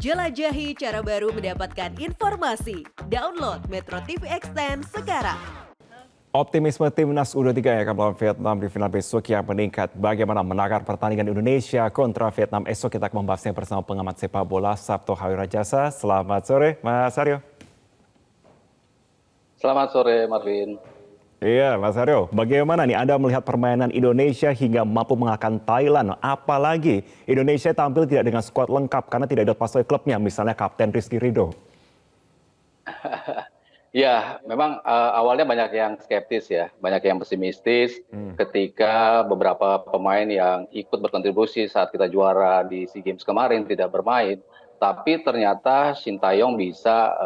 Jelajahi cara baru mendapatkan informasi. Download Metro TV Extend sekarang. Optimisme timnas U23 yang akan melawan Vietnam di final besok yang meningkat. Bagaimana menakar pertandingan Indonesia kontra Vietnam esok, kita akan membahasnya bersama pengamat sepak bola Sabto Hawi Rajasa. Selamat sore, Mas Aryo. Selamat sore, Marvin. Iya, Mas Aryo. Bagaimana nih Anda melihat permainan Indonesia hingga mampu mengalahkan Thailand? Apalagi Indonesia tampil tidak dengan skuad lengkap karena tidak ada oleh klubnya, misalnya Kapten Rizky Ridho. Ya, memang awalnya banyak yang skeptis ya, banyak yang pesimistis ketika beberapa pemain yang ikut berkontribusi saat kita juara di SEA Games kemarin tidak bermain. Tapi ternyata Sintayong bisa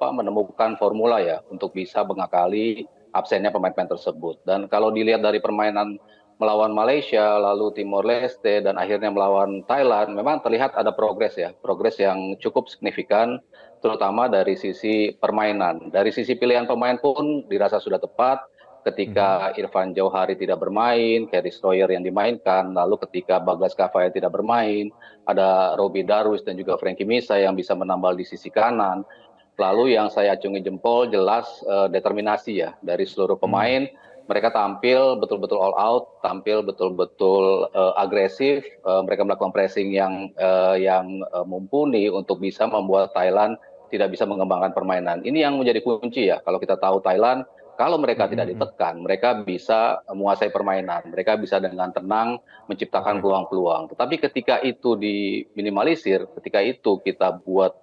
menemukan formula ya untuk bisa mengakali absennya pemain-pemain tersebut. Dan kalau dilihat dari permainan melawan Malaysia, lalu Timor Leste, dan akhirnya melawan Thailand, memang terlihat ada progres ya, progres yang cukup signifikan, terutama dari sisi permainan. Dari sisi pilihan pemain pun dirasa sudah tepat, ketika Irfan Jauhari tidak bermain, Kary Stroyer yang dimainkan, lalu ketika Bagas Kavae tidak bermain, ada Robbie Darwis dan juga Frankie Misa yang bisa menambal di sisi kanan. Lalu yang saya acungi jempol jelas determinasi ya dari seluruh pemain. Mereka tampil betul-betul all out, tampil betul-betul agresif. Mereka melakukan pressing yang mumpuni untuk bisa membuat Thailand tidak bisa mengembangkan permainan. Ini yang menjadi kunci ya. Kalau kita tahu Thailand, kalau mereka tidak ditekan, mereka bisa menguasai permainan. Mereka bisa dengan tenang menciptakan peluang-peluang. Tetapi ketika itu diminimalisir, ketika itu kita buat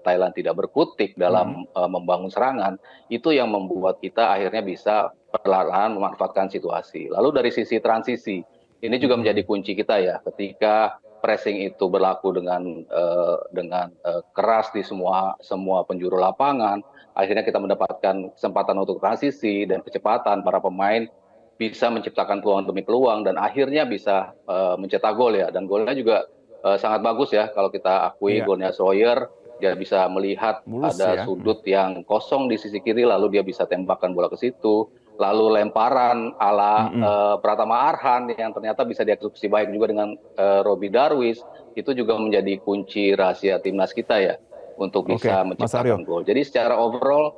Thailand tidak berkutik dalam membangun serangan, itu yang membuat kita akhirnya bisa perlahan memanfaatkan situasi. Lalu dari sisi transisi, ini juga menjadi kunci kita ya. Ketika pressing itu berlaku dengan keras di semua penjuru lapangan, akhirnya kita mendapatkan kesempatan untuk transisi dan kecepatan para pemain bisa menciptakan peluang demi peluang dan akhirnya bisa mencetak gol ya. Dan golnya juga sangat bagus ya kalau kita akui golnya Stroyer. Dia bisa melihat ada sudut yang kosong di sisi kiri, lalu dia bisa tembakkan bola ke situ. Lalu lemparan ala Pratama Arhan yang ternyata bisa dieksekusi baik juga dengan Robbie Darwis, itu juga menjadi kunci rahasia timnas kita ya untuk bisa menciptakan gol. Jadi secara overall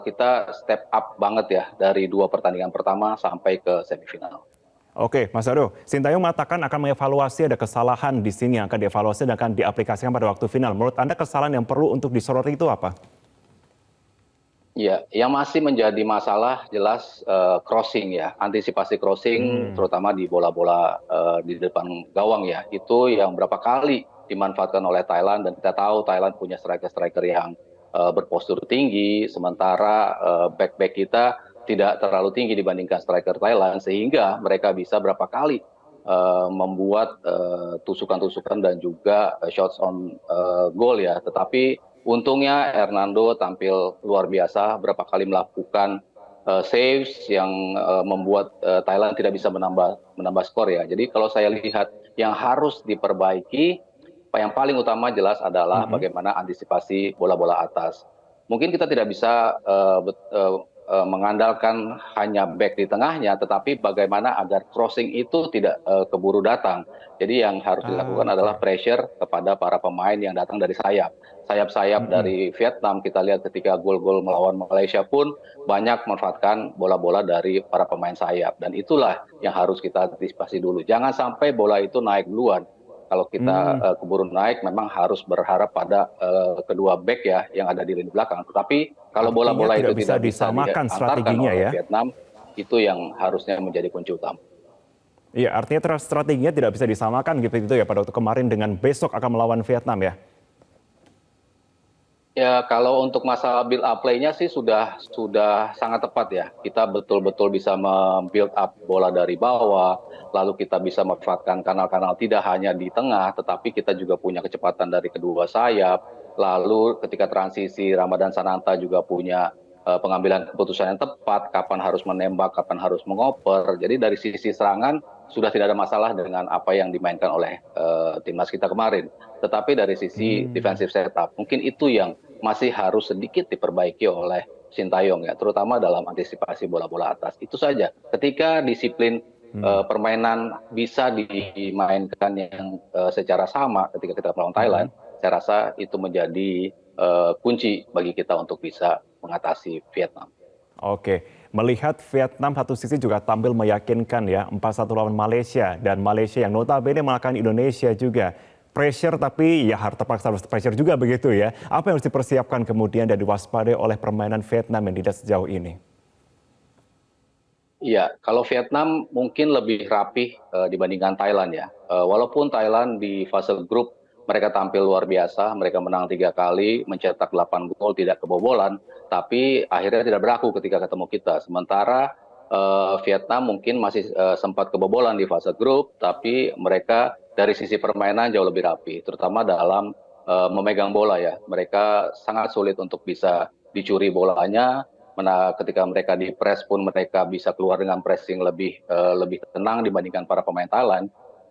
kita step up banget ya dari 2 pertandingan pertama sampai ke semifinal. Oke, Mas Aryo, Sintayong mengatakan akan mengevaluasi ada kesalahan di sini yang akan dievaluasi dan akan diaplikasikan pada waktu final. Menurut Anda kesalahan yang perlu untuk disoroti itu apa? Ya, yang masih menjadi masalah jelas crossing ya, antisipasi crossing terutama di bola-bola di depan gawang ya. Itu yang berapa kali dimanfaatkan oleh Thailand dan kita tahu Thailand punya striker-striker yang berpostur tinggi, sementara back-back kita tidak terlalu tinggi dibandingkan striker Thailand sehingga mereka bisa berapa kali membuat tusukan-tusukan dan juga shots on goal ya. Tetapi untungnya Hernando tampil luar biasa, berapa kali melakukan saves yang membuat Thailand tidak bisa menambah skor ya. Jadi kalau saya lihat yang harus diperbaiki, yang paling utama jelas adalah bagaimana antisipasi bola-bola atas. Mungkin kita tidak bisa mengandalkan hanya back di tengahnya, tetapi bagaimana agar crossing itu tidak keburu datang. Jadi yang harus dilakukan adalah pressure kepada para pemain yang datang dari sayap. Sayap-sayap dari Vietnam kita lihat ketika gol-gol melawan Malaysia pun banyak memanfaatkan bola-bola dari para pemain sayap. Dan itulah yang harus kita antisipasi dulu. Jangan sampai bola itu naik duluan. Kalau kita keburu naik, memang harus berharap pada kedua back ya yang ada di lini belakang. Tetapi kalau bola-bola itu tidak bisa diantarkan oleh Vietnam, itu yang harusnya menjadi kunci utama. Iya, artinya strateginya tidak bisa disamakan gitu ya pada waktu kemarin dengan besok akan melawan Vietnam ya? Ya, kalau untuk masalah build up play-nya sih sudah sangat tepat ya. Kita betul-betul bisa build up bola dari bawah, lalu kita bisa memanfaatkan kanal-kanal tidak hanya di tengah, tetapi kita juga punya kecepatan dari kedua sayap. Lalu ketika transisi Ramadan Sananta juga punya pengambilan keputusan yang tepat, kapan harus menembak, kapan harus mengoper. Jadi dari sisi serangan sudah tidak ada masalah dengan apa yang dimainkan oleh timnas kita kemarin. Tetapi dari sisi defensive setup, mungkin itu yang masih harus sedikit diperbaiki oleh Sintayong ya, terutama dalam antisipasi bola-bola atas. Itu saja. Ketika disiplin permainan bisa dimainkan yang secara sama ketika kita melawan Thailand, saya rasa itu menjadi kunci bagi kita untuk bisa mengatasi Vietnam. Oke, melihat Vietnam satu sisi juga tampil meyakinkan ya, 4-1 lawan Malaysia, dan Malaysia yang notabene mengalahkan Indonesia juga. Pressure tapi ya terpaksa harus pressure juga begitu ya. Apa yang harus dipersiapkan kemudian dan diwaspadai oleh permainan Vietnam yang tidak sejauh ini? Iya, kalau Vietnam mungkin lebih rapih dibandingkan Thailand ya. Walaupun Thailand di fase grup mereka tampil luar biasa, mereka menang 3 kali, mencetak 8 gol, tidak kebobolan, tapi akhirnya tidak berlaku ketika ketemu kita. Sementara Vietnam mungkin masih sempat kebobolan di fase grup, tapi mereka dari sisi permainan jauh lebih rapi, terutama dalam memegang bola ya. Mereka sangat sulit untuk bisa dicuri bolanya. Ketika mereka di press pun mereka bisa keluar dengan pressing lebih tenang dibandingkan para pemain Thailand.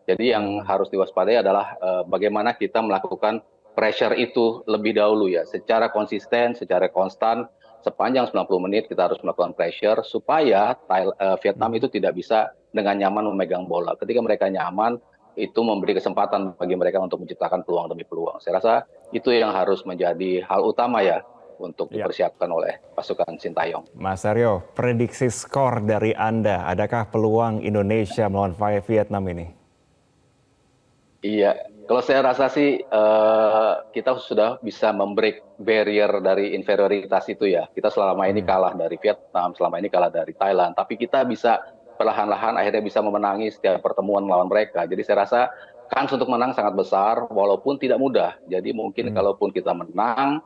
Jadi yang harus diwaspadai adalah bagaimana kita melakukan pressure itu lebih dahulu ya, secara konsisten, secara konstan, sepanjang 90 menit kita harus melakukan pressure supaya Vietnam itu tidak bisa dengan nyaman memegang bola. Ketika mereka nyaman, itu memberi kesempatan bagi mereka untuk menciptakan peluang demi peluang. Saya rasa itu yang harus menjadi hal utama ya untuk dipersiapkan oleh pasukan Sintayong. Mas Aryo, prediksi skor dari Anda, adakah peluang Indonesia melawan Vietnam ini? Iya, kalau saya rasa sih kita sudah bisa membreak barrier dari inferioritas itu ya. Kita selama ini kalah dari Vietnam, selama ini kalah dari Thailand, tapi kita bisa perlahan-lahan akhirnya bisa memenangi setiap pertemuan melawan mereka. Jadi saya rasa kans untuk menang sangat besar, walaupun tidak mudah. Jadi mungkin kalaupun kita menang,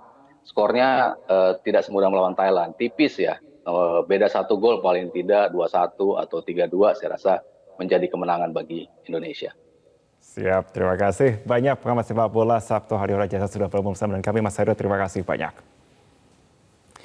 skornya tidak semudah melawan Thailand, tipis ya. Beda 1 gol paling tidak 2-1 atau 3-2, saya rasa menjadi kemenangan bagi Indonesia. Siap, terima kasih banyak pengamat sepak bola Sabto Hari Rajasa sudah bergabung bersama dengan kami. Mas Heru, terima kasih banyak.